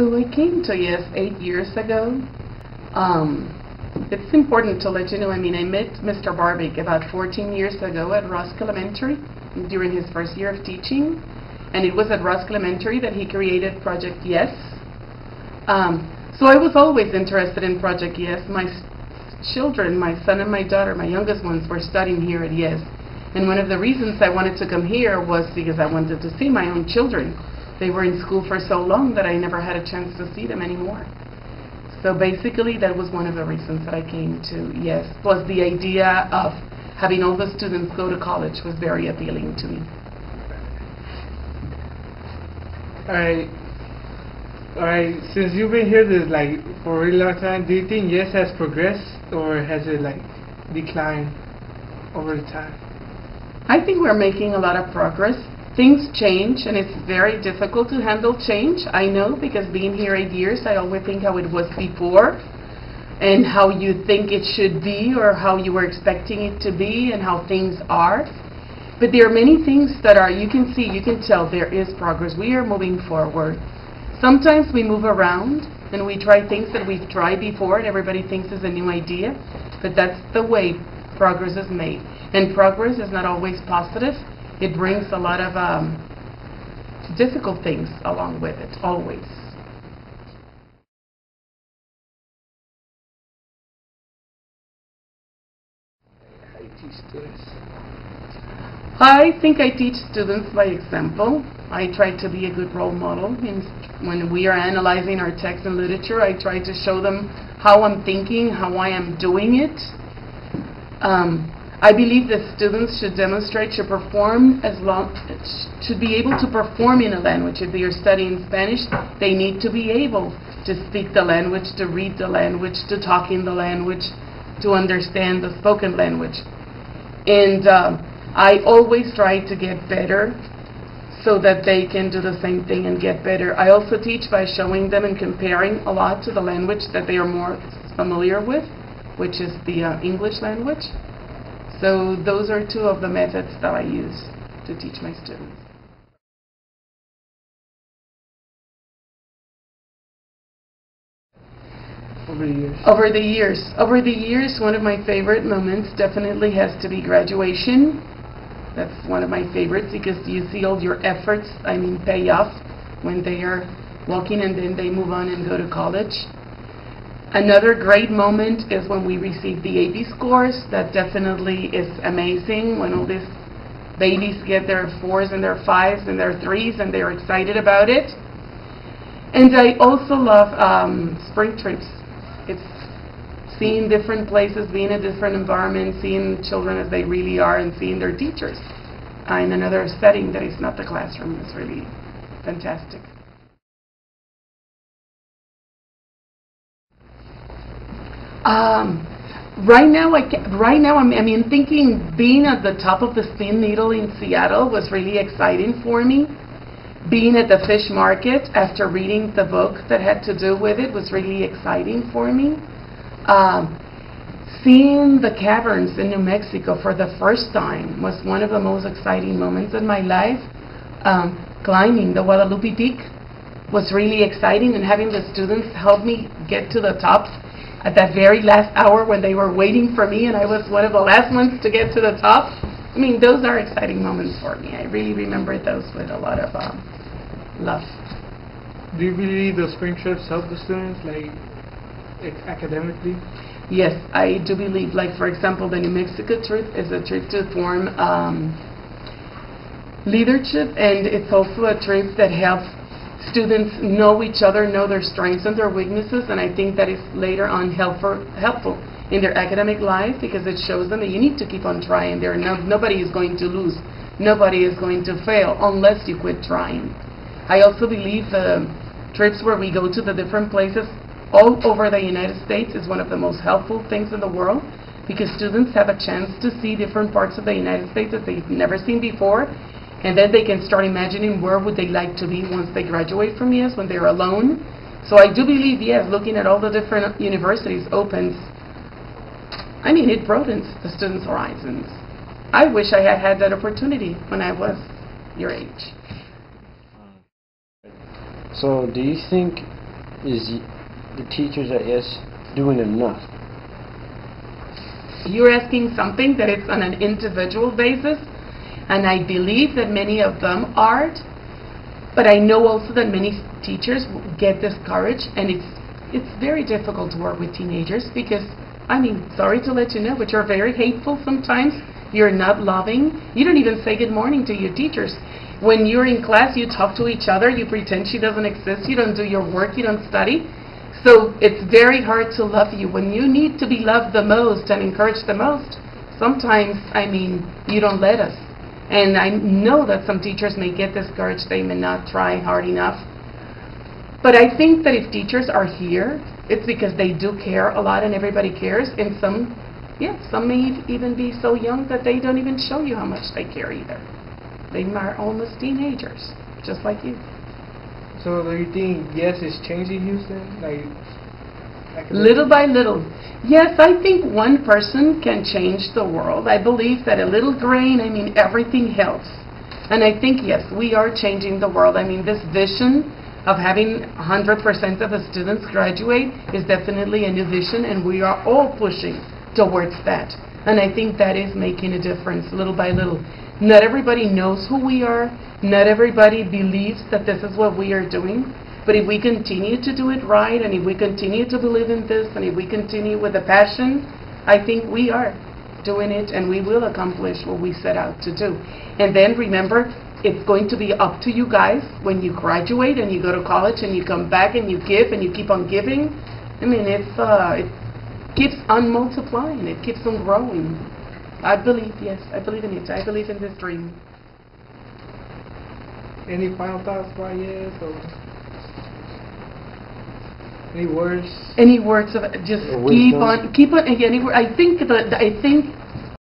So I came to Yes 8 years ago. It's important to let you know, I met Mr. Barbic about 14 years ago at Rusk Elementary during his first year of teaching. And it was at Rusk Elementary that he created Project Yes. So I was always interested in Project Yes. My children, my son and my daughter, my youngest ones, were studying here at Yes. And one of the reasons I wanted to come here was because I wanted to see my own children. They were in school for so long that I never had a chance to see them anymore. So basically that was one of the reasons that I came to Yes. Plus the idea of having all the students go to college was very appealing to me. Alright, since you've been here for a really long time, do you think Yes has progressed or has it declined over the time? I think we're making a lot of progress. Things change, and it's very difficult to handle change. I know, because being here 8 years, I always think how it was before and how you think it should be or how you were expecting it to be and how things are. But there are many things that are, you can see, you can tell there is progress. We are moving forward. Sometimes we move around and we try things that we've tried before and everybody thinks is a new idea, but that's the way progress is made. And progress is not always positive. It brings a lot of difficult things along with it, always. How you teach students? I think I teach students by example. I try to be a good role model. When we are analyzing our text and literature, I try to show them how I'm thinking, how I am doing it. I believe that students should demonstrate, should be able to perform in a language. If they are studying Spanish, they need to be able to speak the language, to read the language, to talk in the language, to understand the spoken language. And I always try to get better so that they can do the same thing and get better. I also teach by showing them and comparing a lot to the language that they are more familiar with, which is the English language. So those are two of the methods that I use to teach my students. Over the years, one of my favorite moments definitely has to be graduation. That's one of my favorites because you see all your efforts, pay off when they are walking and then they move on and go to college. Another great moment is when we receive the AP scores. That definitely is amazing when all these babies get their 4s and their 5s and their 3s and they're excited about it. And I also love spring trips. It's seeing different places, being in a different environment, seeing children as they really are and seeing their teachers in another setting that is not the classroom. It's really fantastic. Right now, I'm thinking being at the top of the spin needle in Seattle was really exciting for me. Being at the fish market after reading the book that had to do with it was really exciting for me. Seeing the caverns in New Mexico for the first time was one of the most exciting moments in my life. Climbing the Guadalupe Peak was really exciting, and having the students help me get to the top at that very last hour when they were waiting for me and I was one of the last ones to get to the top. Those are exciting moments for me. I really remember those with a lot of love. Do you believe the spring trips help the students, academically? Yes, I do believe. For example, the New Mexico trip is a trip to form leadership, and it's also a trip that helps students know each other, know their strengths and their weaknesses, and I think that is later on helpful in their academic life because it shows them that you need to keep on trying. Nobody is going to lose. Nobody is going to fail unless you quit trying. I also believe the trips where we go to the different places all over the United States is one of the most helpful things in the world because students have a chance to see different parts of the United States that they've never seen before. And then they can start imagining where would they like to be once they graduate from Yes, when they're alone. So I do believe, yes, looking at all the different universities opens, it broadens the students' horizons. I wish I had had that opportunity when I was your age. So do you think is the teachers at Yes doing enough? You're asking something that it's on an individual basis, and I believe that many of them aren't, but I know also that many teachers get discouraged, and it's very difficult to work with teenagers because, I mean, sorry to let you know, but you're very hateful sometimes. You're not loving. You don't even say good morning to your teachers. When you're in class, you talk to each other, you pretend she doesn't exist, you don't do your work, you don't study. So it's very hard to love you. When you need to be loved the most and encouraged the most, sometimes, I mean, you don't let us. And I know that some teachers may get discouraged, they may not try hard enough. But I think that if teachers are here, it's because they do care a lot and everybody cares. And some may even be so young that they don't even show you how much they care either. They are almost teenagers, just like you. So do you think Yes is changing Houston? Little by little. Yes, I think one person can change the world. I believe that a little grain, I mean, everything helps. And I think, yes, we are changing the world. I mean, this vision of having 100% of the students graduate is definitely a new vision, and we are all pushing towards that. And I think that is making a difference, little by little. Not everybody knows who we are. Not everybody believes that this is what we are doing. But if we continue to do it right, and if we continue to believe in this, and if we continue with the passion, I think we are doing it, and we will accomplish what we set out to do. And then remember, it's going to be up to you guys when you graduate and you go to college and you come back and you give and you keep on giving. I mean, it keeps on multiplying. It keeps on growing. I believe, yes, I believe in it. I believe in this dream. Any final thoughts about Yes, or any words? Any words of just keep on. Again, I think